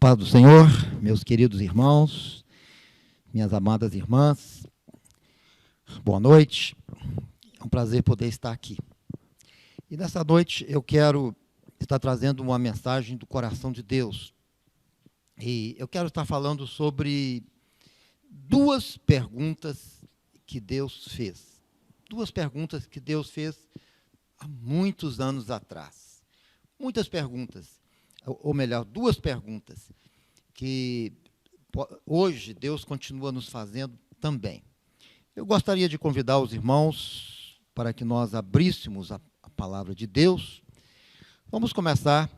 paz do Senhor, meus queridos irmãos, minhas amadas irmãs, boa noite, é um prazer poder estar aqui. E nessa noite eu quero estar trazendo uma mensagem do coração de Deus. E eu quero estar falando sobre duas perguntas que Deus fez. Duas perguntas que Deus fez há muitos anos atrás. Muitas perguntas. Ou melhor, duas perguntas que hoje Deus continua nos fazendo também. Eu gostaria de convidar os irmãos para que nós abríssemos a palavra de Deus. Vamos começar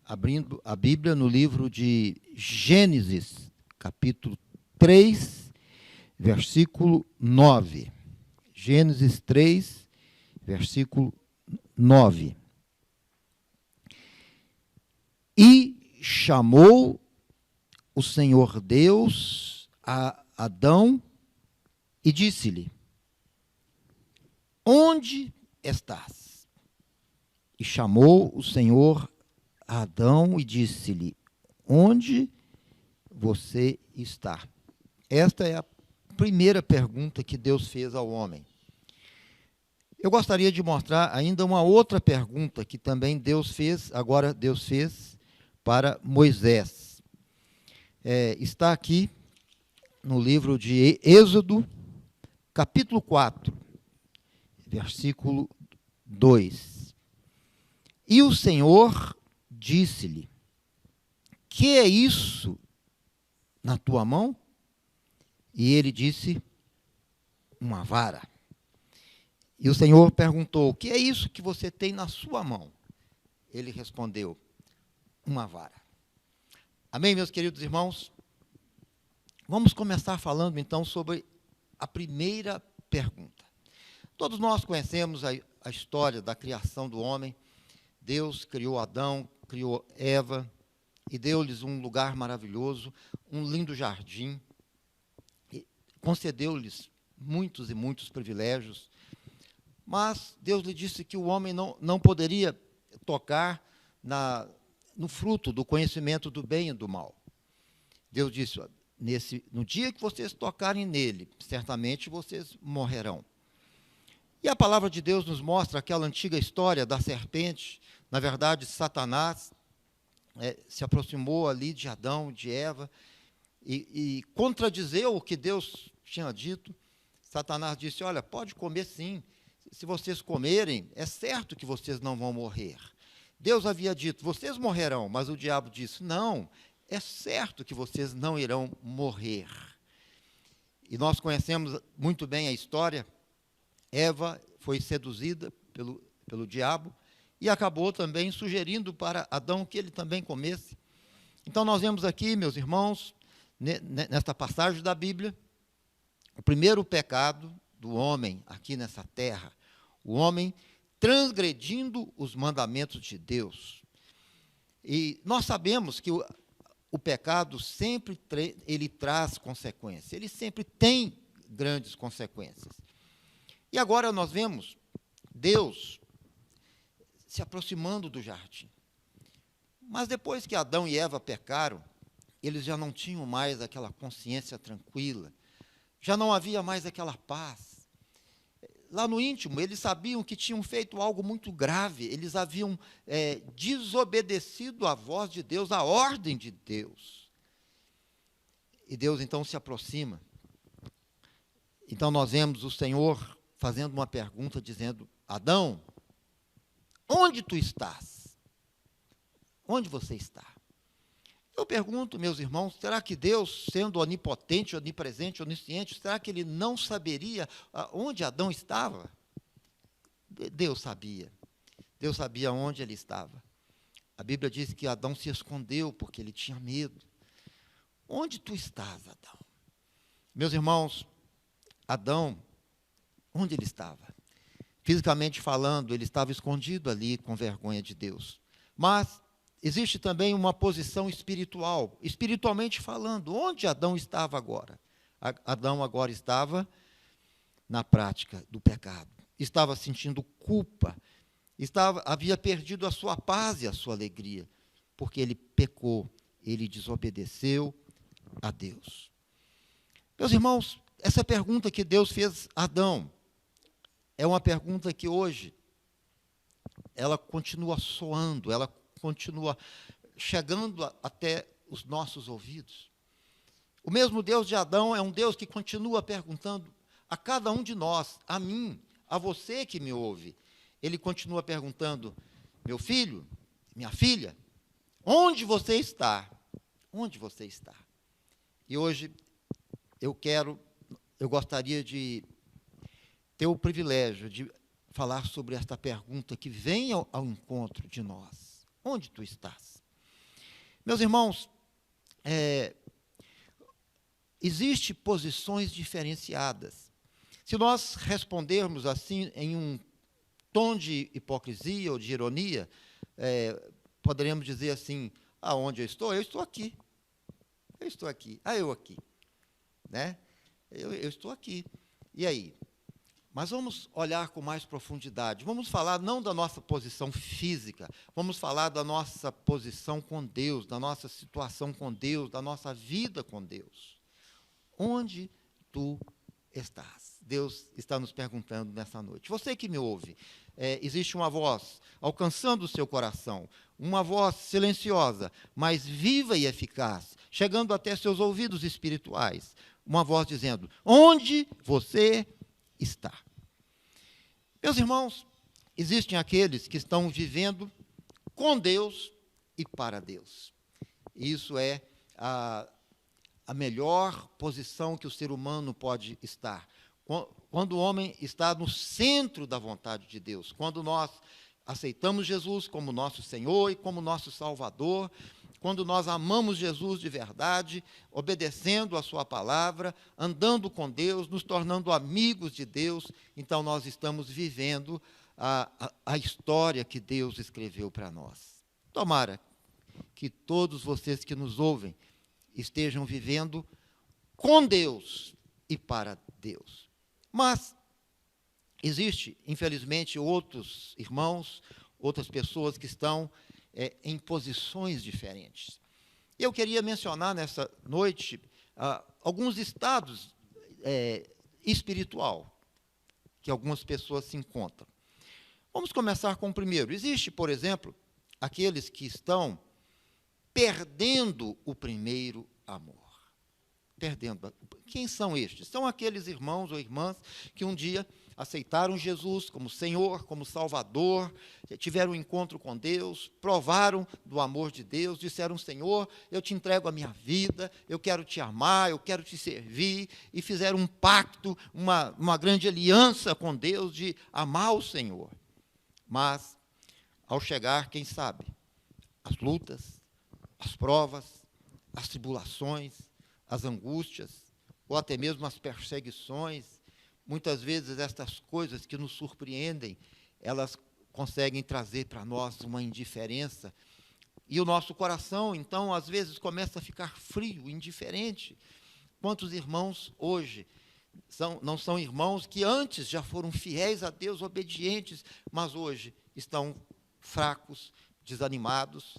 abrindo a Bíblia no livro de Gênesis, capítulo 3, versículo 9. Gênesis 3, versículo 9. E chamou o Senhor Deus a Adão e disse-lhe: onde estás? E chamou o Senhor a Adão e disse-lhe: onde você está? Esta é a primeira pergunta que Deus fez ao homem. Eu gostaria de mostrar ainda uma outra pergunta que também Deus fez para Moisés. Está aqui no livro de Êxodo, capítulo 4, versículo 2. E o Senhor disse-lhe: que é isso na tua mão? E ele disse: uma vara. E o Senhor perguntou: o que é isso que você tem na sua mão? Ele respondeu: uma vara. Amém, meus queridos irmãos? Vamos começar falando, então, sobre a primeira pergunta. Todos nós conhecemos a história da criação do homem. Deus criou Adão, criou Eva, e deu-lhes um lugar maravilhoso, um lindo jardim, e concedeu-lhes muitos e muitos privilégios, mas Deus lhe disse que o homem não poderia tocar no fruto do conhecimento do bem e do mal. Deus disse: no dia que vocês tocarem nele, certamente vocês morrerão. E a palavra de Deus nos mostra aquela antiga história da serpente. Na verdade, Satanás se aproximou ali de Adão, de Eva, e contradizeu o que Deus tinha dito. Satanás disse: olha, pode comer sim, se vocês comerem, é certo que vocês não vão morrer. Deus havia dito: vocês morrerão, mas o diabo disse: não, é certo que vocês não irão morrer. E nós conhecemos muito bem a história. Eva foi seduzida pelo diabo e acabou também sugerindo para Adão que ele também comesse. Então nós vemos aqui, meus irmãos, nesta passagem da Bíblia, o primeiro pecado do homem aqui nessa terra, o homem transgredindo os mandamentos de Deus. E nós sabemos que o pecado sempre ele traz consequências, ele sempre tem grandes consequências. E agora nós vemos Deus se aproximando do jardim. Mas depois que Adão e Eva pecaram, eles já não tinham mais aquela consciência tranquila, já não havia mais aquela paz. Lá no íntimo, eles sabiam que tinham feito algo muito grave, eles haviam desobedecido à voz de Deus, à ordem de Deus. E Deus então se aproxima. Então nós vemos o Senhor fazendo uma pergunta, dizendo: Adão, onde tu estás? Onde você está? Eu pergunto, meus irmãos, será que Deus, sendo onipotente, onipresente, onisciente, será que ele não saberia onde Adão estava? Deus sabia. Deus sabia onde ele estava. A Bíblia diz que Adão se escondeu porque ele tinha medo. Onde tu estás, Adão? Meus irmãos, Adão, onde ele estava? Fisicamente falando, ele estava escondido ali com vergonha de Deus. Mas existe também uma posição espiritual, espiritualmente falando. Onde Adão estava agora? Adão agora estava na prática do pecado. Estava sentindo culpa. Havia perdido a sua paz e a sua alegria. porque ele pecou, ele desobedeceu a Deus. Meus irmãos, essa pergunta que Deus fez a Adão é uma pergunta que hoje ela continua soando, ela continua chegando até os nossos ouvidos. O mesmo Deus de Adão é um Deus que continua perguntando a cada um de nós, a mim, a você que me ouve. Ele continua perguntando: meu filho, minha filha, onde você está? Onde você está? E hoje eu gostaria de ter o privilégio de falar sobre esta pergunta que vem ao encontro de nós. Onde tu estás? Meus irmãos, existem posições diferenciadas. Se nós respondermos assim em um tom de hipocrisia ou de ironia, poderemos dizer assim: aonde eu estou? Eu estou aqui. Eu estou aqui. Eu aqui. Né? Eu estou aqui. E aí? Mas vamos olhar com mais profundidade. Vamos falar não da nossa posição física, vamos falar da nossa posição com Deus, da nossa situação com Deus, da nossa vida com Deus. Onde tu estás? Deus está nos perguntando nessa noite. Você que me ouve, existe uma voz alcançando o seu coração, uma voz silenciosa, mas viva e eficaz, chegando até seus ouvidos espirituais. Uma voz dizendo: onde você está? Meus irmãos, existem aqueles que estão vivendo com Deus e para Deus. Isso é a melhor posição que o ser humano pode estar. Quando o homem está no centro da vontade de Deus, quando nós aceitamos Jesus como nosso Senhor e como nosso Salvador, quando nós amamos Jesus de verdade, obedecendo a sua palavra, andando com Deus, nos tornando amigos de Deus, então nós estamos vivendo a história que Deus escreveu para nós. Tomara que todos vocês que nos ouvem estejam vivendo com Deus e para Deus. Mas existe, infelizmente, outros irmãos, outras pessoas que estão em posições diferentes. Eu queria mencionar nessa noite alguns estados espiritual que algumas pessoas se encontram. Vamos começar com o primeiro. Existe, por exemplo, aqueles que estão perdendo o primeiro amor. Perdendo. Quem são estes? São aqueles irmãos ou irmãs que um dia aceitaram Jesus como Senhor, como Salvador, tiveram um encontro com Deus, provaram do amor de Deus, disseram: Senhor, eu te entrego a minha vida, eu quero te amar, eu quero te servir, e fizeram um pacto, uma grande aliança com Deus de amar o Senhor. Mas, ao chegar, quem sabe, as lutas, as provas, as tribulações, as angústias, ou até mesmo as perseguições, muitas vezes estas coisas que nos surpreendem, elas conseguem trazer para nós uma indiferença, e o nosso coração, então, às vezes começa a ficar frio, indiferente. Quantos irmãos hoje não são irmãos que antes já foram fiéis a Deus, obedientes, mas hoje estão fracos, desanimados,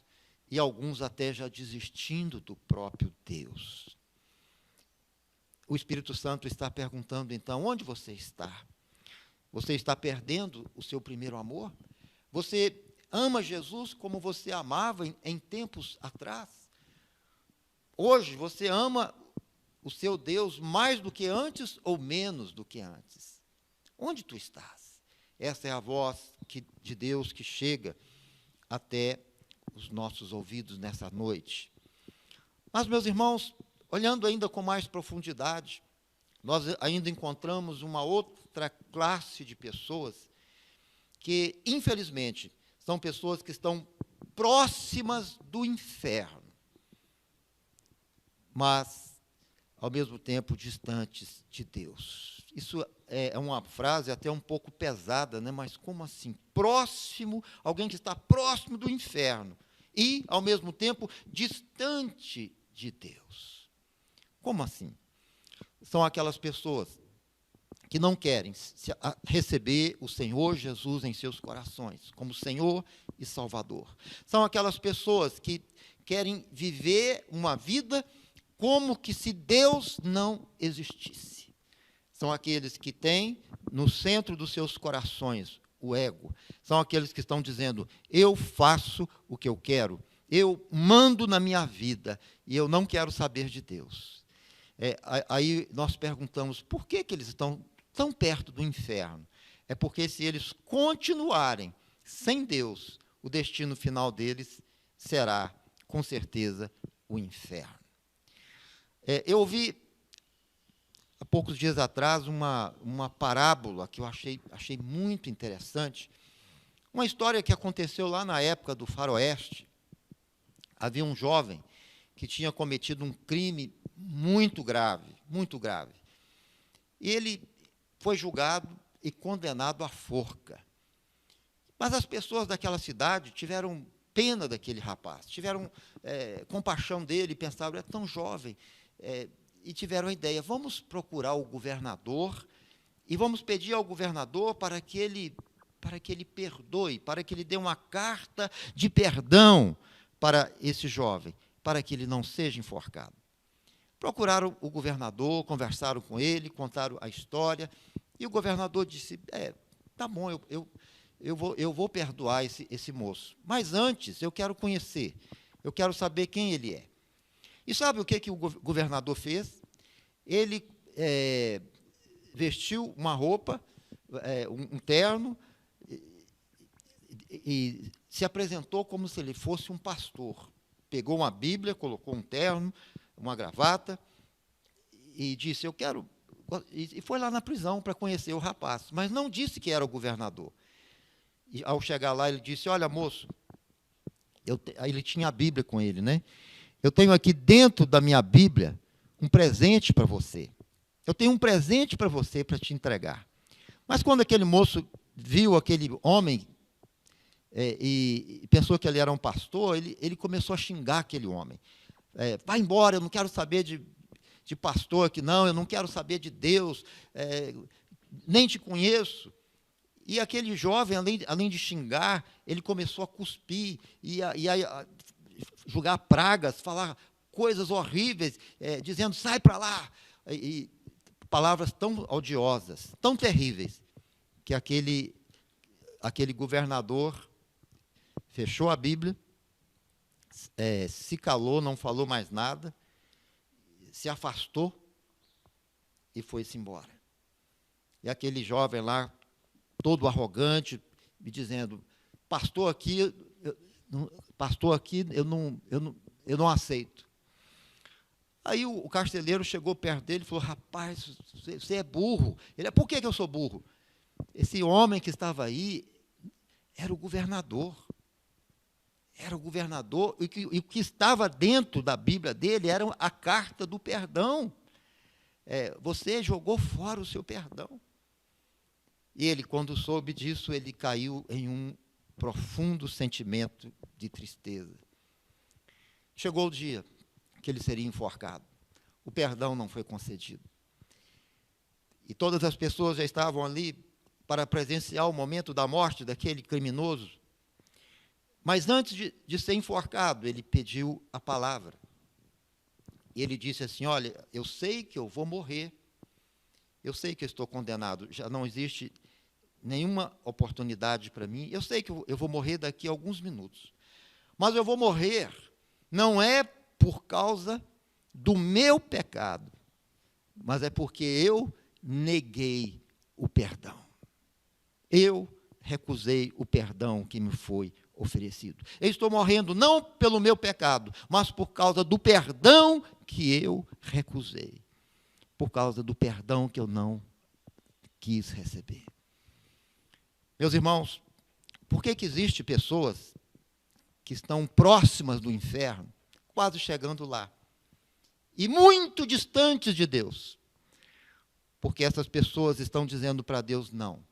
e alguns até já desistindo do próprio Deus. O Espírito Santo está perguntando, então, onde você está? Você está perdendo o seu primeiro amor? Você ama Jesus como você amava em tempos atrás? Hoje, você ama o seu Deus mais do que antes ou menos do que antes? Onde tu estás? Essa é a voz de Deus que chega até os nossos ouvidos nessa noite. Mas, meus irmãos, olhando ainda com mais profundidade, nós ainda encontramos uma outra classe de pessoas que, infelizmente, são pessoas que estão próximas do inferno, mas, ao mesmo tempo, distantes de Deus. Isso é uma frase até um pouco pesada, né? Mas como assim? Próximo, alguém que está próximo do inferno e, ao mesmo tempo, distante de Deus. Como assim? São aquelas pessoas que não querem receber o Senhor Jesus em seus corações, como Senhor e Salvador. São aquelas pessoas que querem viver uma vida como que se Deus não existisse. São aqueles que têm no centro dos seus corações o ego. São aqueles que estão dizendo, eu faço o que eu quero, eu mando na minha vida e eu não quero saber de Deus. Aí nós perguntamos, por que eles estão tão perto do inferno? É porque se eles continuarem sem Deus, o destino final deles será, com certeza, o inferno. Eu ouvi, há poucos dias atrás, uma parábola que eu achei muito interessante. Uma história que aconteceu lá na época do Faroeste. Havia um jovem que tinha cometido um crime muito grave, muito grave. E ele foi julgado e condenado à forca. Mas as pessoas daquela cidade tiveram pena daquele rapaz, tiveram compaixão dele e pensaram, é tão jovem, e tiveram a ideia, vamos procurar o governador e vamos pedir ao governador para que ele perdoe, para que ele dê uma carta de perdão para esse jovem, para que ele não seja enforcado. Procuraram o governador, conversaram com ele, contaram a história, e o governador disse, tá bom, eu vou perdoar esse moço, mas antes eu quero conhecer, eu quero saber quem ele é. E sabe o que o governador fez? Ele vestiu uma roupa, um terno, e se apresentou como se ele fosse um pastor. Pegou uma Bíblia, colocou um terno, uma gravata, e disse, eu quero... E foi lá na prisão para conhecer o rapaz, mas não disse que era o governador. E, ao chegar lá, ele disse, olha, moço, ele tinha a Bíblia com ele, né? Eu tenho aqui dentro da minha Bíblia um presente para você. Eu tenho um presente para você para te entregar. Mas quando aquele moço viu aquele homem e pensou que ele era um pastor, ele começou a xingar aquele homem. Vai embora, eu não quero saber de pastor aqui, não, eu não quero saber de Deus, nem te conheço. E aquele jovem, além de xingar, ele começou a cuspir e a jogar pragas, falar coisas horríveis, dizendo, sai para lá. E palavras tão odiosas, tão terríveis, que aquele governador fechou a Bíblia, se calou, não falou mais nada, se afastou e foi-se embora. E aquele jovem lá, todo arrogante, me dizendo, pastor aqui eu não aceito. Aí o carcereiro chegou perto dele e falou, rapaz, você é burro. Ele, por que eu sou burro? Esse homem que estava aí era o governador. Era o governador, e o que estava dentro da Bíblia dele era a carta do perdão. Você jogou fora o seu perdão. E ele, quando soube disso, ele caiu em um profundo sentimento de tristeza. Chegou o dia que ele seria enforcado. O perdão não foi concedido. E todas as pessoas já estavam ali para presenciar o momento da morte daquele criminoso. Mas antes de ser enforcado, ele pediu a palavra. E ele disse assim, olha, eu sei que eu vou morrer, eu sei que eu estou condenado, já não existe nenhuma oportunidade para mim, eu sei que eu vou morrer daqui a alguns minutos. Mas eu vou morrer não é por causa do meu pecado, mas é porque eu neguei o perdão. Eu recusei o perdão que me foi oferecido. Eu estou morrendo não pelo meu pecado, mas por causa do perdão que eu recusei. Por causa do perdão que eu não quis receber. Meus irmãos, por que existem pessoas que estão próximas do inferno, quase chegando lá, e muito distantes de Deus? Porque essas pessoas estão dizendo para Deus não.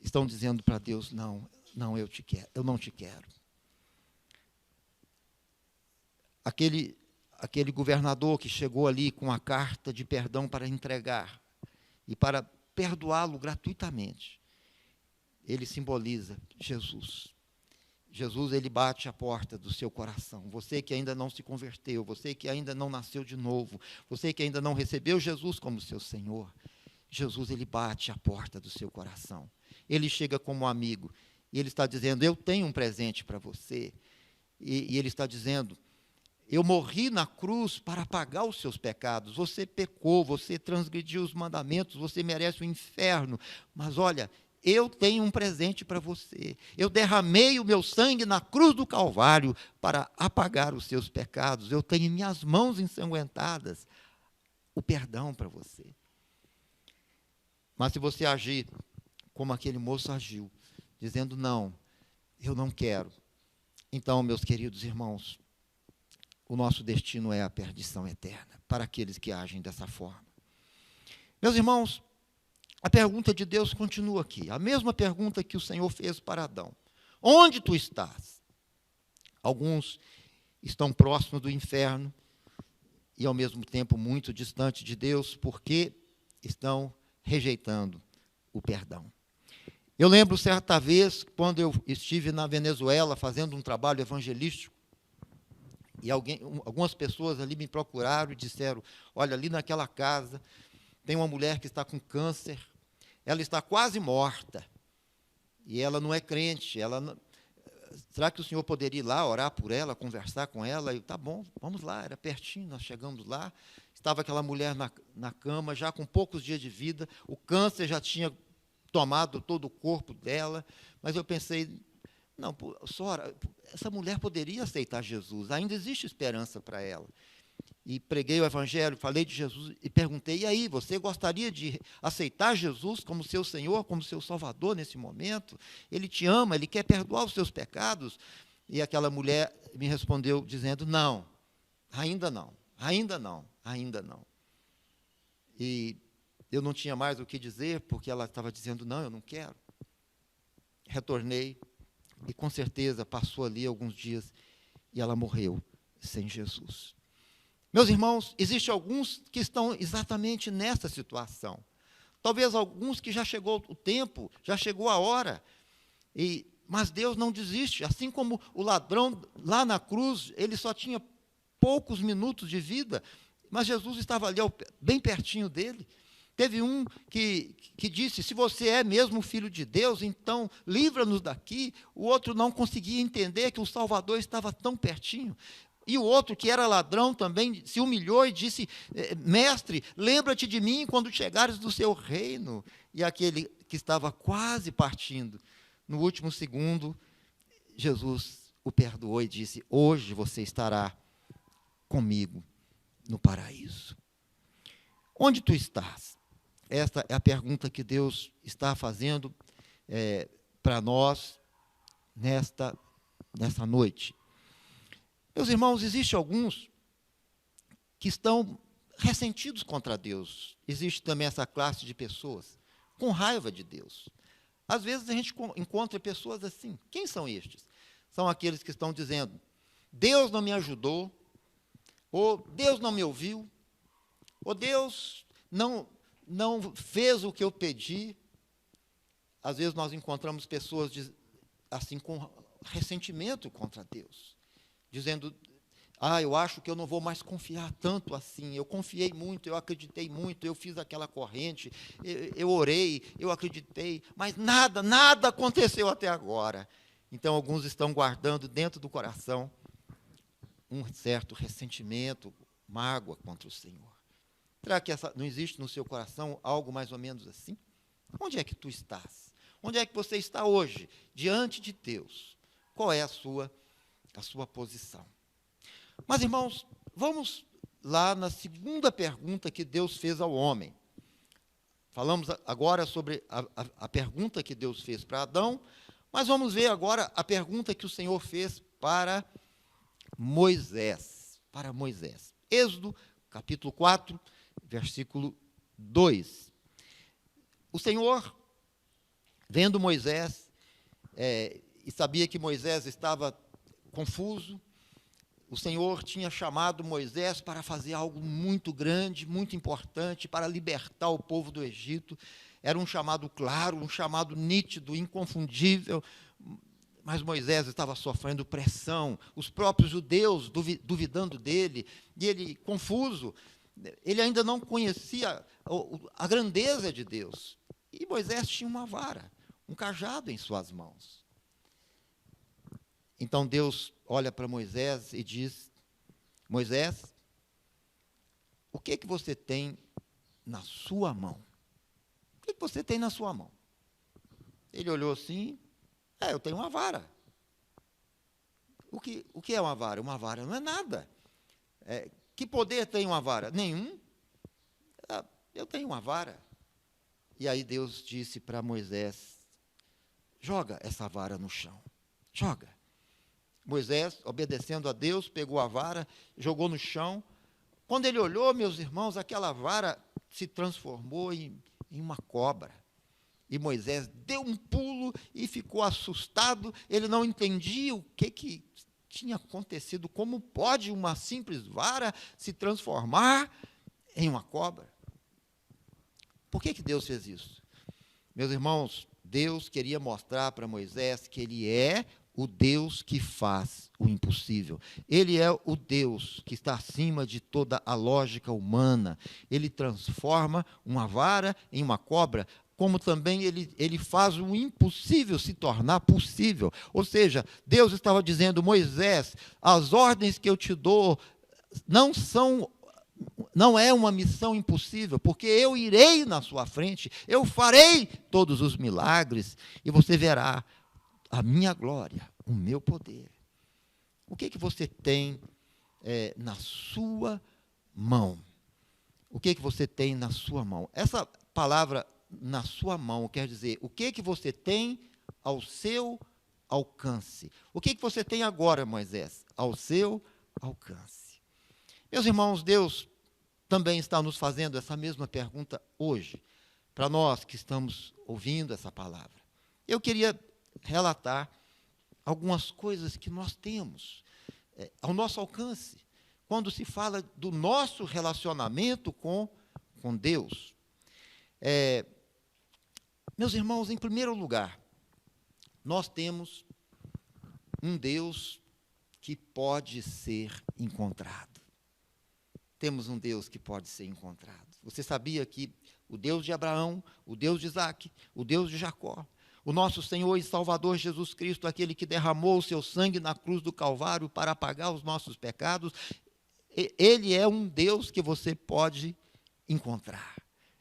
Estão dizendo para Deus não, eu não te quero. Aquele governador que chegou ali com a carta de perdão para entregar, e para perdoá-lo gratuitamente. Ele simboliza Jesus. Jesus, ele bate a porta do seu coração. Você que ainda não se converteu, você que ainda não nasceu de novo, você que ainda não recebeu Jesus como seu Senhor, Jesus, ele bate a porta do seu coração. Ele chega como amigo e ele está dizendo: eu tenho um presente para você. E ele está dizendo: eu morri na cruz para pagar os seus pecados. Você pecou, você transgrediu os mandamentos, você merece o inferno. Mas olha, eu tenho um presente para você. Eu derramei o meu sangue na cruz do Calvário para apagar os seus pecados. Eu tenho em minhas mãos ensanguentadas o perdão para você. Mas se você agir como aquele moço agiu, dizendo: não, eu não quero, então, meus queridos irmãos, o nosso destino é a perdição eterna para aqueles que agem dessa forma. Meus irmãos, a pergunta de Deus continua aqui, a mesma pergunta que o Senhor fez para Adão: onde tu estás? Alguns estão próximos do inferno e, ao mesmo tempo, muito distante de Deus, porque estão rejeitando o perdão. Eu lembro certa vez, quando eu estive na Venezuela fazendo um trabalho evangelístico, e algumas pessoas ali me procuraram e disseram: olha, ali naquela casa tem uma mulher que está com câncer, ela está quase morta, e ela não é crente, será que o senhor poderia ir lá, orar por ela, conversar com ela? E tá bom, vamos lá, era pertinho, nós chegamos lá, estava aquela mulher na cama, já com poucos dias de vida, o câncer já tinha tomado todo o corpo dela, mas eu pensei: não, Sora, essa mulher poderia aceitar Jesus, ainda existe esperança para ela. E preguei o evangelho, falei de Jesus e perguntei: e aí, você gostaria de aceitar Jesus como seu Senhor, como seu Salvador nesse momento? Ele te ama, ele quer perdoar os seus pecados? E aquela mulher me respondeu dizendo: não, ainda não, ainda não, ainda não. E eu não tinha mais o que dizer, porque ela estava dizendo: não, eu não quero. Retornei, e com certeza passou ali alguns dias, e ela morreu sem Jesus. Meus irmãos, existem alguns que estão exatamente nessa situação. Talvez alguns que já chegou o tempo, já chegou a hora, mas Deus não desiste. Assim como o ladrão lá na cruz, ele só tinha poucos minutos de vida, mas Jesus estava ali bem pertinho dele. Teve um que disse: se você é mesmo filho de Deus, então livra-nos daqui. O outro não conseguia entender que o Salvador estava tão pertinho. E o outro, que era ladrão, também se humilhou e disse: mestre, lembra-te de mim quando chegares do seu reino. E aquele que estava quase partindo, no último segundo, Jesus o perdoou e disse: hoje você estará comigo no paraíso. Onde tu estás? Esta é a pergunta que Deus está fazendo para nós nessa noite. Meus irmãos, existem alguns que estão ressentidos contra Deus. Existe também essa classe de pessoas com raiva de Deus. Às vezes a gente encontra pessoas assim. Quem são estes? São aqueles que estão dizendo: Deus não me ajudou, ou Deus não me ouviu, ou Deus não fez o que eu pedi. Às vezes nós encontramos pessoas assim com ressentimento contra Deus, dizendo: eu acho que eu não vou mais confiar tanto assim, eu confiei muito, eu acreditei muito, eu fiz aquela corrente, eu orei, eu acreditei, mas nada aconteceu até agora. Então, alguns estão guardando dentro do coração um certo ressentimento, mágoa contra o Senhor. Será que não existe no seu coração algo mais ou menos assim? Onde é que tu estás? Onde é que você está hoje, diante de Deus? Qual é a sua posição? Mas, irmãos, vamos lá na segunda pergunta que Deus fez ao homem. Falamos agora sobre a pergunta que Deus fez para Adão, mas vamos ver agora a pergunta que o Senhor fez para Moisés. Êxodo, capítulo 4, versículo 2. O Senhor, vendo Moisés, e sabia que Moisés estava confuso, o Senhor tinha chamado Moisés para fazer algo muito grande, muito importante, para libertar o povo do Egito. era um chamado claro, um chamado nítido, inconfundível, mas Moisés estava sofrendo pressão, os próprios judeus duvidando dele, e ele confuso, ele ainda não conhecia a grandeza de Deus. E Moisés tinha uma vara, um cajado em suas mãos. Então Deus olha para Moisés e diz: Moisés, o que você tem na sua mão? O que você tem na sua mão? Ele olhou assim: eu tenho uma vara. O que é uma vara? Uma vara não é nada. Que poder tem uma vara? Nenhum. Eu tenho uma vara. E aí Deus disse para Moisés: joga essa vara no chão. Joga. Moisés, obedecendo a Deus, pegou a vara, jogou no chão. Quando ele olhou, meus irmãos, aquela vara se transformou em uma cobra. E Moisés deu um pulo e ficou assustado. Ele não entendia o que tinha acontecido. Como pode uma simples vara se transformar em uma cobra? Por que Deus fez isso? Meus irmãos, Deus queria mostrar para Moisés que Ele é o Deus que faz o impossível. Ele é o Deus que está acima de toda a lógica humana. Ele transforma uma vara em uma cobra, como também ele faz o impossível se tornar possível. Ou seja, Deus estava dizendo: Moisés, as ordens que eu te dou não é uma missão impossível, porque eu irei na sua frente, eu farei todos os milagres, e você verá a minha glória, o meu poder. O que você tem na sua mão? O que você tem na sua mão? Essa palavra, na sua mão, quer dizer, o que você tem ao seu alcance? O que você tem agora, Moisés? Ao seu alcance. Meus irmãos, Deus também está nos fazendo essa mesma pergunta hoje, para nós que estamos ouvindo essa palavra. Eu queria relatar algumas coisas que nós temos ao nosso alcance, quando se fala do nosso relacionamento com Deus. Meus irmãos, em primeiro lugar, nós temos um Deus que pode ser encontrado. Temos um Deus que pode ser encontrado. Você sabia que o Deus de Abraão, o Deus de Isaque, o Deus de Jacó, o nosso Senhor e Salvador Jesus Cristo, aquele que derramou o seu sangue na cruz do Calvário para apagar os nossos pecados, Ele é um Deus que você pode encontrar.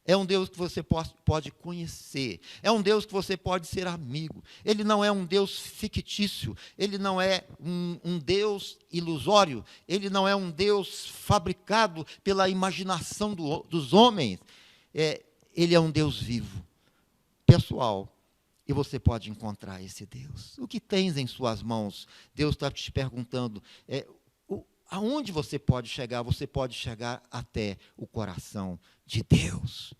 É um Deus que você pode conhecer. É um Deus que você pode ser amigo. Ele não é um Deus fictício. Ele não é um Deus ilusório. Ele não é um Deus fabricado pela imaginação dos homens. Ele é um Deus vivo, pessoal. E você pode encontrar esse Deus. O que tens em suas mãos? Deus está te perguntando. Aonde você pode chegar? Você pode chegar até o coração de Deus.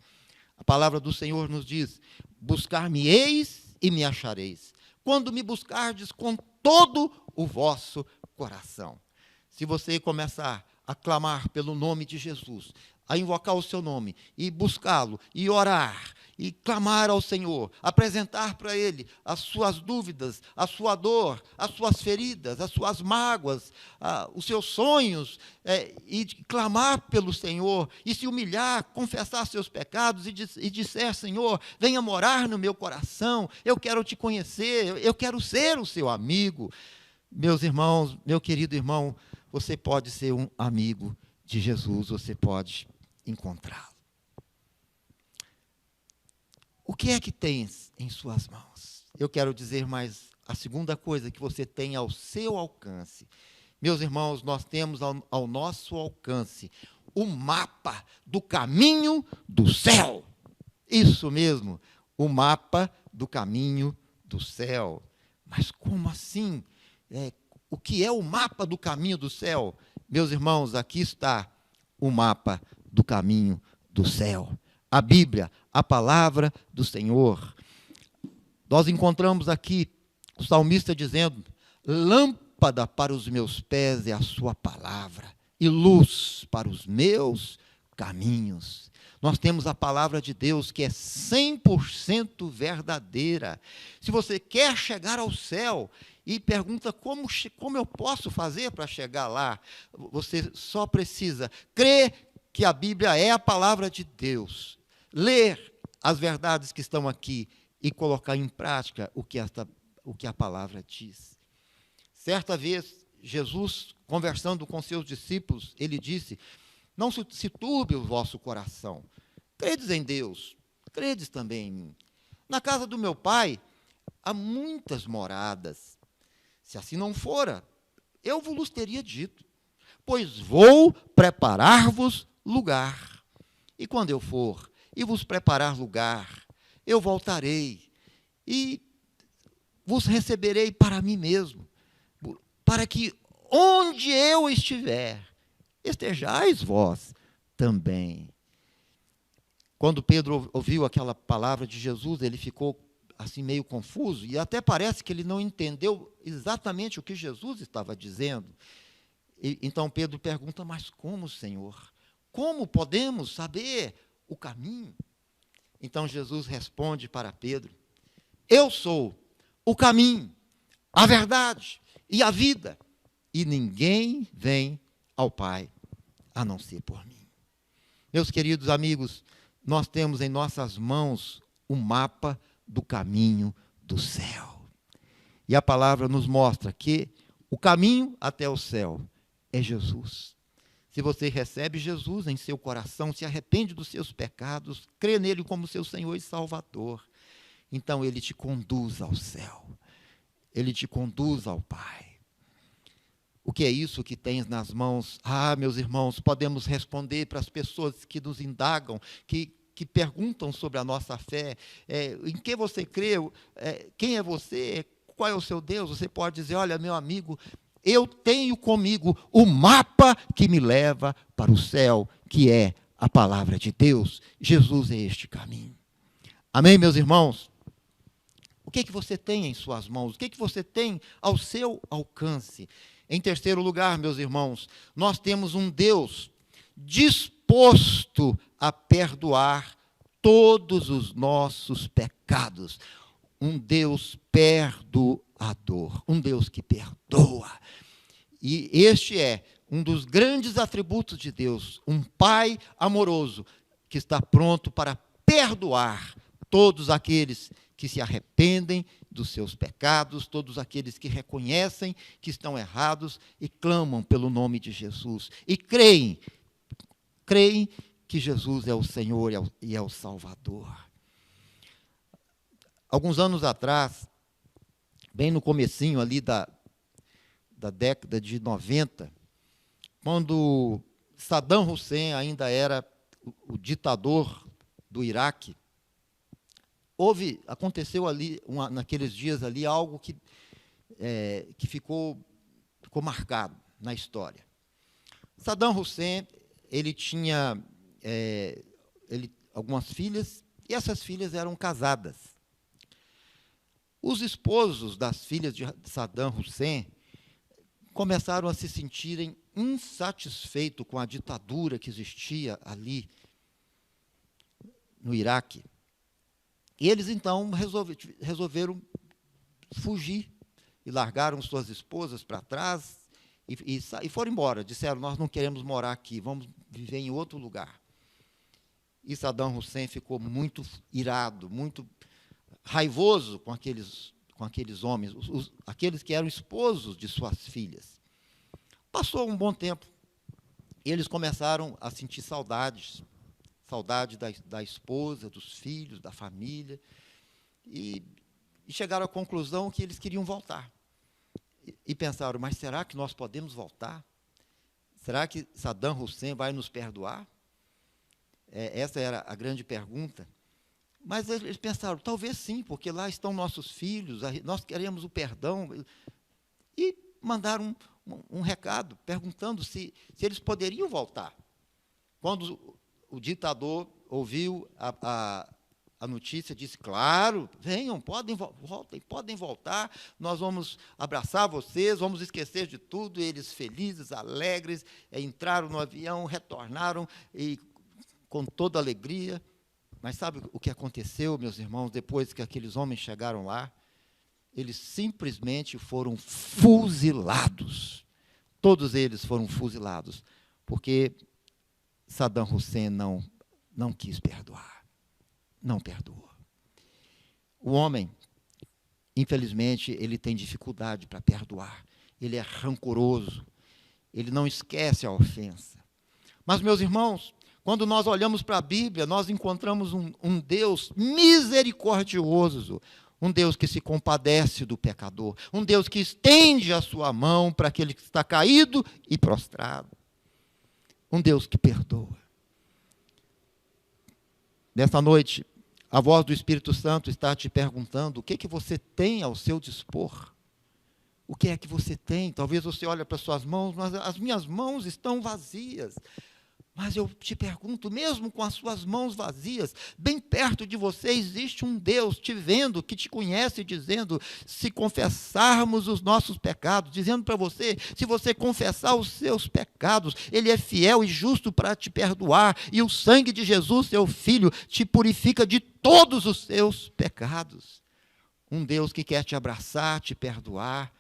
A palavra do Senhor nos diz: buscar-me-eis e me achareis, quando me buscardes com todo o vosso coração. Se você começar a clamar pelo nome de Jesus, a invocar o seu nome, e buscá-lo, e orar, e clamar ao Senhor, apresentar para Ele as suas dúvidas, a sua dor, as suas feridas, as suas mágoas, os seus sonhos, e clamar pelo Senhor, e se humilhar, confessar seus pecados, e disser: Senhor, venha morar no meu coração, eu quero te conhecer, eu quero ser o seu amigo. Meus irmãos, meu querido irmão, você pode ser um amigo de Jesus, você pode encontrá-lo. O que é que tens em suas mãos? Eu quero dizer mais a segunda coisa que você tem ao seu alcance. Meus irmãos, nós temos ao nosso alcance o mapa do caminho do céu. Isso mesmo, o mapa do caminho do céu. Mas como assim? O que é o mapa do caminho do céu? Meus irmãos, aqui está o mapa do caminho do céu. A Bíblia, a palavra do Senhor. Nós encontramos aqui o salmista dizendo: lâmpada para os meus pés é a sua palavra, e luz para os meus caminhos. Nós temos a palavra de Deus que é 100% verdadeira. Se você quer chegar ao céu e pergunta como eu posso fazer para chegar lá, você só precisa crer que a Bíblia é a palavra de Deus, ler as verdades que estão aqui e colocar em prática o que a palavra diz. Certa vez, Jesus, conversando com seus discípulos, ele disse: não se turbe o vosso coração. Credes em Deus, credes também em mim. Na casa do meu Pai há muitas moradas. Se assim não fora, eu vos teria dito, pois vou preparar-vos lugar. E quando eu for e vos preparar lugar, eu voltarei e vos receberei para mim mesmo, para que onde eu estiver, estejais vós também. Quando Pedro ouviu aquela palavra de Jesus, ele ficou assim meio confuso, e até parece que ele não entendeu exatamente o que Jesus estava dizendo. Então Pedro pergunta: mas como, Senhor? Como podemos saber o caminho? Então Jesus responde para Pedro: eu sou o caminho, a verdade e a vida, e ninguém vem ao Pai a não ser por mim. Meus queridos amigos, nós temos em nossas mãos o mapa do caminho do céu. E a palavra nos mostra que o caminho até o céu é Jesus. Se você recebe Jesus em seu coração, se arrepende dos seus pecados, crê nele como seu Senhor e Salvador, então ele te conduz ao céu. Ele te conduz ao Pai. O que é isso que tens nas mãos? Ah, meus irmãos, podemos responder para as pessoas que nos indagam, que perguntam sobre a nossa fé, em que você crê, quem é você, qual é o seu Deus. Você pode dizer: olha, meu amigo, eu tenho comigo o mapa que me leva para o céu, que é a palavra de Deus. Jesus é este caminho. Amém, meus irmãos? O que você tem em suas mãos? O que você tem ao seu alcance? Em terceiro lugar, meus irmãos, nós temos um Deus disposto a perdoar todos os nossos pecados. Um Deus perdoador, um Deus que perdoa. E este é um dos grandes atributos de Deus, um Pai amoroso que está pronto para perdoar todos aqueles que se arrependem dos seus pecados, todos aqueles que reconhecem que estão errados e clamam pelo nome de Jesus. E creem que Jesus é o Senhor e é o Salvador. Alguns anos atrás, bem no comecinho ali da década de 90, quando Saddam Hussein ainda era o ditador do Iraque, aconteceu ali, naqueles dias ali, algo que ficou marcado na história. Saddam Hussein, ele tinha algumas filhas, e essas filhas eram casadas. Os esposos das filhas de Saddam Hussein começaram a se sentirem insatisfeitos com a ditadura que existia ali no Iraque. E eles, então, resolveram fugir e largaram suas esposas para trás e foram embora. Disseram: nós não queremos morar aqui, vamos viver em outro lugar. E Saddam Hussein ficou muito irado, muito raivoso com aqueles homens, aqueles que eram esposos de suas filhas. Passou um bom tempo, e eles começaram a sentir saudade da esposa, dos filhos, da família, e chegaram à conclusão que eles queriam voltar. E pensaram: mas será que nós podemos voltar? Será que Saddam Hussein vai nos perdoar? Essa era a grande pergunta. Mas eles pensaram: talvez sim, porque lá estão nossos filhos, nós queremos o perdão. E mandaram um recado perguntando se eles poderiam voltar. Quando o ditador ouviu a notícia, disse: claro, venham, podem voltar, nós vamos abraçar vocês, vamos esquecer de tudo. E eles, felizes, alegres, entraram no avião, retornaram e com toda alegria. Mas sabe o que aconteceu, meus irmãos, depois que aqueles homens chegaram lá? Eles simplesmente foram fuzilados. Todos eles foram fuzilados, porque Saddam Hussein não quis perdoar. Não perdoou. O homem, infelizmente, ele tem dificuldade para perdoar. Ele é rancoroso. Ele não esquece a ofensa. Mas, meus irmãos, quando nós olhamos para a Bíblia, nós encontramos um Deus misericordioso, um Deus que se compadece do pecador, um Deus que estende a sua mão para aquele que está caído e prostrado, um Deus que perdoa. Nesta noite, a voz do Espírito Santo está te perguntando o que você tem ao seu dispor. O que é que você tem? Talvez você olhe para suas mãos, mas as minhas mãos estão vazias. Mas eu te pergunto, mesmo com as suas mãos vazias, bem perto de você existe um Deus te vendo, que te conhece, dizendo, se confessarmos os nossos pecados, dizendo para você, se você confessar os seus pecados, Ele é fiel e justo para te perdoar, e o sangue de Jesus, seu Filho, te purifica de todos os seus pecados. Um Deus que quer te abraçar, te perdoar,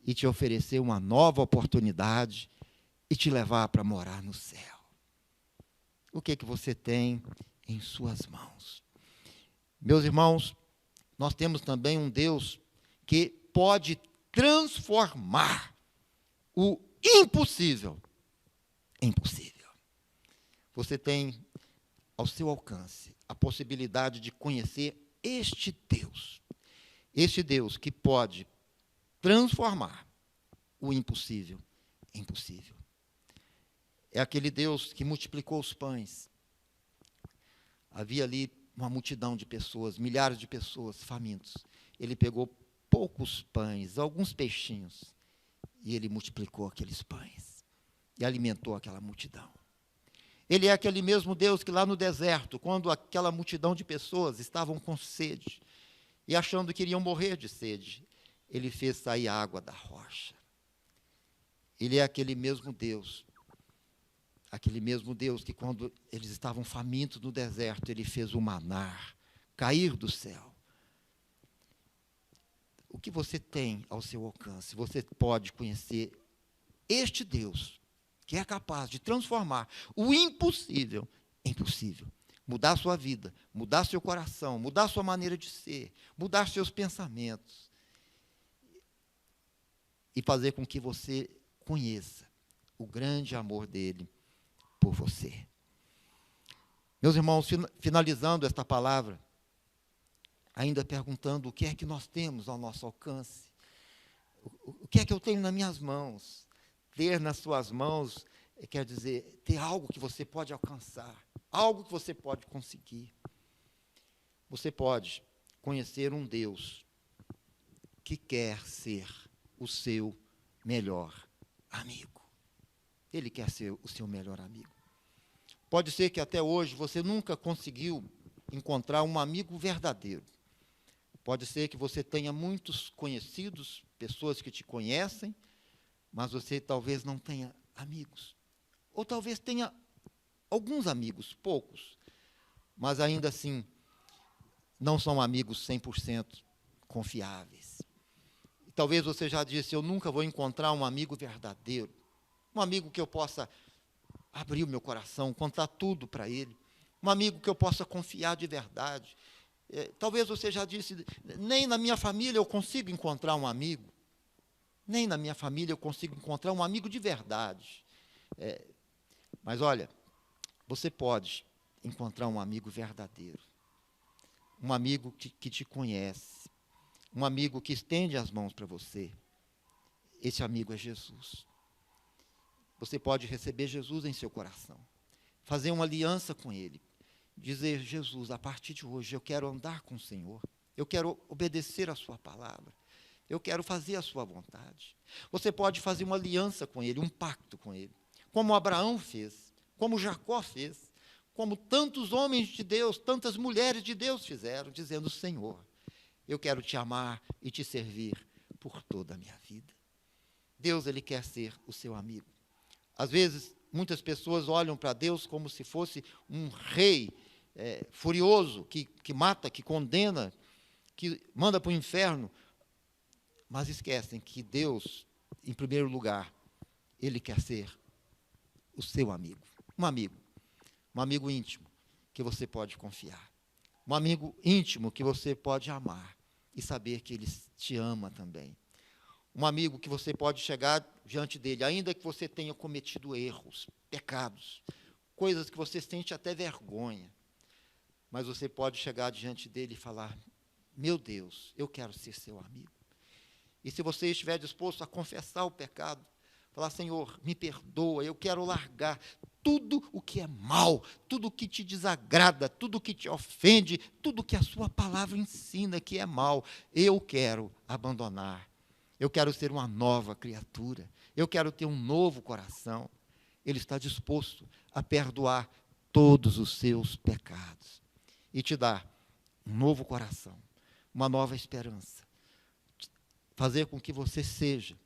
e te oferecer uma nova oportunidade, e te levar para morar no céu. O que você tem em suas mãos? Meus irmãos, nós temos também um Deus que pode transformar o impossível em possível. Você tem ao seu alcance a possibilidade de conhecer este Deus que pode transformar o impossível em possível. É aquele Deus que multiplicou os pães. Havia ali uma multidão de pessoas, milhares de pessoas famintos. Ele pegou poucos pães, alguns peixinhos, e ele multiplicou aqueles pães e alimentou aquela multidão. Ele é aquele mesmo Deus que lá no deserto, quando aquela multidão de pessoas estavam com sede e achando que iriam morrer de sede, Ele fez sair água da rocha. Ele é aquele mesmo Deus que quando eles estavam famintos no deserto, Ele fez o maná cair do céu. O que você tem ao seu alcance? Você pode conhecer este Deus, que é capaz de transformar o impossível em possível. Mudar a sua vida, mudar seu coração, mudar sua maneira de ser, mudar seus pensamentos. E fazer com que você conheça o grande amor dele por você. Meus irmãos, finalizando esta palavra, ainda perguntando o que é que nós temos ao nosso alcance. O que é que eu tenho nas minhas mãos? Ter nas suas mãos quer dizer ter algo que você pode alcançar, algo que você pode conseguir. Você pode conhecer um Deus que quer ser o seu melhor amigo. Ele quer ser o seu melhor amigo. Pode ser que até hoje você nunca conseguiu encontrar um amigo verdadeiro. Pode ser que você tenha muitos conhecidos, pessoas que te conhecem, mas você talvez não tenha amigos. Ou talvez tenha alguns amigos, poucos, mas ainda assim não são amigos 100% confiáveis. Talvez você já disse, eu nunca vou encontrar um amigo verdadeiro, um amigo que eu possa abrir o meu coração, contar tudo para ele, um amigo que eu possa confiar de verdade. Talvez você já disse, nem na minha família eu consigo encontrar um amigo, nem na minha família eu consigo encontrar um amigo de verdade. Mas olha, você pode encontrar um amigo verdadeiro, um amigo que te conhece, um amigo que estende as mãos para você. Esse amigo é Jesus. Você pode receber Jesus em seu coração, fazer uma aliança com Ele, dizer, Jesus, a partir de hoje eu quero andar com o Senhor, eu quero obedecer a sua palavra, eu quero fazer a sua vontade. Você pode fazer uma aliança com Ele, um pacto com Ele, como Abraão fez, como Jacó fez, como tantos homens de Deus, tantas mulheres de Deus fizeram, dizendo, Senhor, eu quero te amar e te servir por toda a minha vida. Deus, Ele quer ser o seu amigo. Às vezes, Muitas pessoas olham para Deus como se fosse um rei furioso, que mata, que condena, que manda para o inferno, mas esquecem que Deus, em primeiro lugar, Ele quer ser o seu amigo. Um amigo íntimo, que você pode confiar. Um amigo íntimo que você pode amar e saber que Ele te ama também. Um amigo que você pode chegar diante dele, ainda que você tenha cometido erros, pecados, coisas que você sente até vergonha, mas você pode chegar diante dele e falar: meu Deus, eu quero ser seu amigo. E se você estiver disposto a confessar o pecado, falar: Senhor, me perdoa, eu quero largar tudo o que é mal, tudo o que te desagrada, tudo o que te ofende, tudo o que a sua palavra ensina que é mal, eu quero abandonar. Eu quero ser uma nova criatura. Eu quero ter um novo coração. Ele está disposto a perdoar todos os seus pecados e te dar um novo coração, uma nova esperança. Fazer com que você seja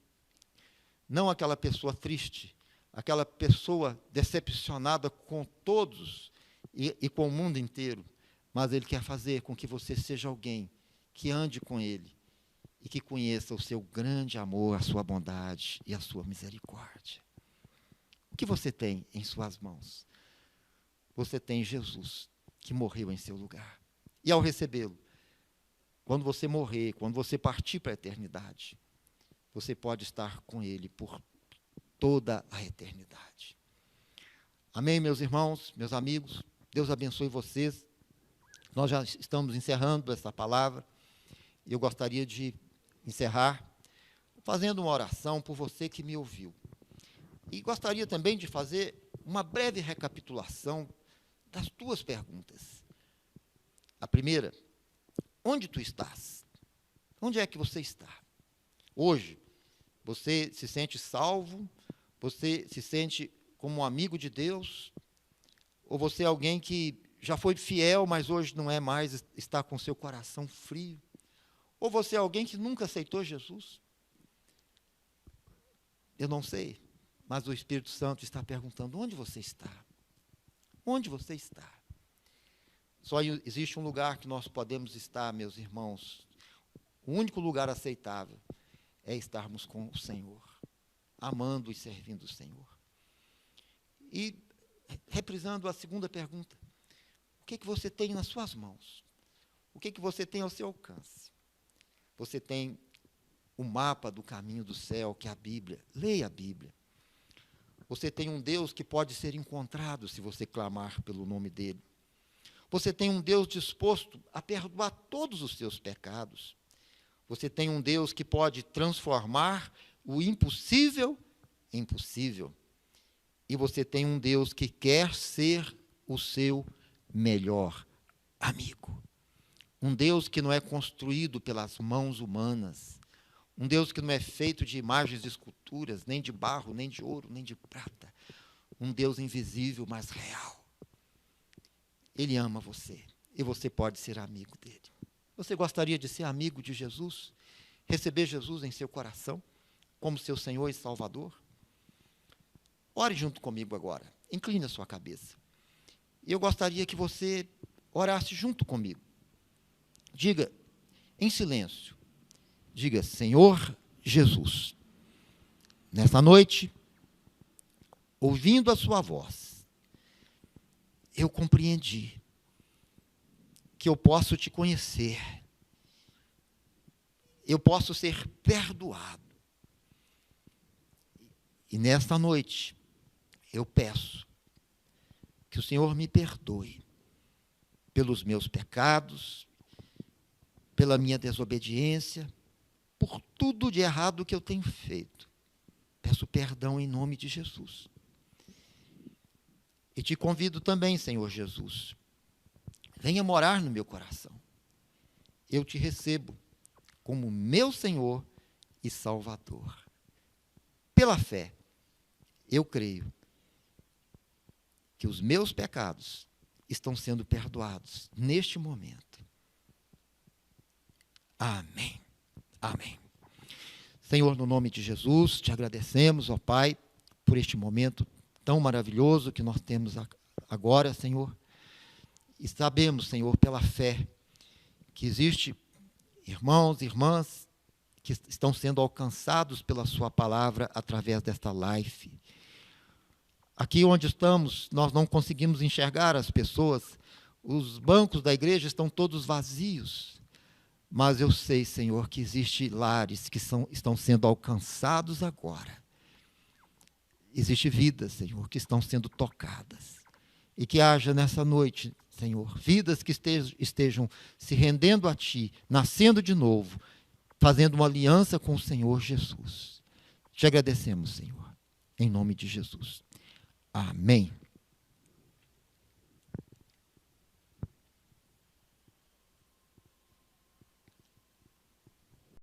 não aquela pessoa triste, aquela pessoa decepcionada com todos e com o mundo inteiro, mas Ele quer fazer com que você seja alguém que ande com Ele e que conheça o seu grande amor, a sua bondade e a sua misericórdia. O que você tem em suas mãos? Você tem Jesus, que morreu em seu lugar. E ao recebê-lo, quando você morrer, quando você partir para a eternidade, você pode estar com Ele por toda a eternidade. Amém, meus irmãos, meus amigos? Deus abençoe vocês. Nós já estamos encerrando essa palavra. E eu gostaria de encerrar fazendo uma oração por você que me ouviu. E gostaria também de fazer uma breve recapitulação das tuas perguntas. A primeira: onde tu estás? Onde é que você está? Hoje, você se sente salvo? Você se sente como um amigo de Deus? Ou você é alguém que já foi fiel, mas hoje não é mais, está com seu coração frio? Ou você é alguém que nunca aceitou Jesus? Eu não sei, mas o Espírito Santo está perguntando: onde você está? Onde você está? Só existe um lugar que nós podemos estar, meus irmãos. O único lugar aceitável é estarmos com o Senhor, amando e servindo o Senhor. E, reprisando a segunda pergunta: o que você tem nas suas mãos? O que você tem ao seu alcance? Você tem o mapa do caminho do céu, que é a Bíblia. Leia a Bíblia. Você tem um Deus que pode ser encontrado se você clamar pelo nome dele. Você tem um Deus disposto a perdoar todos os seus pecados. Você tem um Deus que pode transformar o impossível em possível. E você tem um Deus que quer ser o seu melhor amigo. Um Deus que não é construído pelas mãos humanas. Um Deus que não é feito de imagens de esculturas, nem de barro, nem de ouro, nem de prata. Um Deus invisível, mas real. Ele ama você e você pode ser amigo dele. Você gostaria de ser amigo de Jesus? Receber Jesus em seu coração como seu Senhor e Salvador? Ore junto comigo agora. Incline a sua cabeça. E eu gostaria que você orasse junto comigo. Diga, em silêncio, diga: Senhor Jesus, nessa noite, ouvindo a sua voz, eu compreendi que eu posso te conhecer, eu posso ser perdoado. E nesta noite, eu peço que o Senhor me perdoe pelos meus pecados, pela minha desobediência, por tudo de errado que eu tenho feito. Peço perdão em nome de Jesus. E te convido também, Senhor Jesus, venha morar no meu coração. Eu te recebo como meu Senhor e Salvador. Pela fé, eu creio que os meus pecados estão sendo perdoados neste momento. Amém. Amém. Senhor, no nome de Jesus, te agradecemos, ó Pai, por este momento tão maravilhoso que nós temos agora, Senhor. E sabemos, Senhor, pela fé, que existe irmãos e irmãs que estão sendo alcançados pela sua palavra através desta live. Aqui onde estamos, nós não conseguimos enxergar as pessoas, os bancos da igreja estão todos vazios, mas eu sei, Senhor, que existem lares que estão sendo alcançados agora. Existem vidas, Senhor, que estão sendo tocadas. E que haja nessa noite, Senhor, vidas que estejam se rendendo a Ti, nascendo de novo, fazendo uma aliança com o Senhor Jesus. Te agradecemos, Senhor, em nome de Jesus. Amém.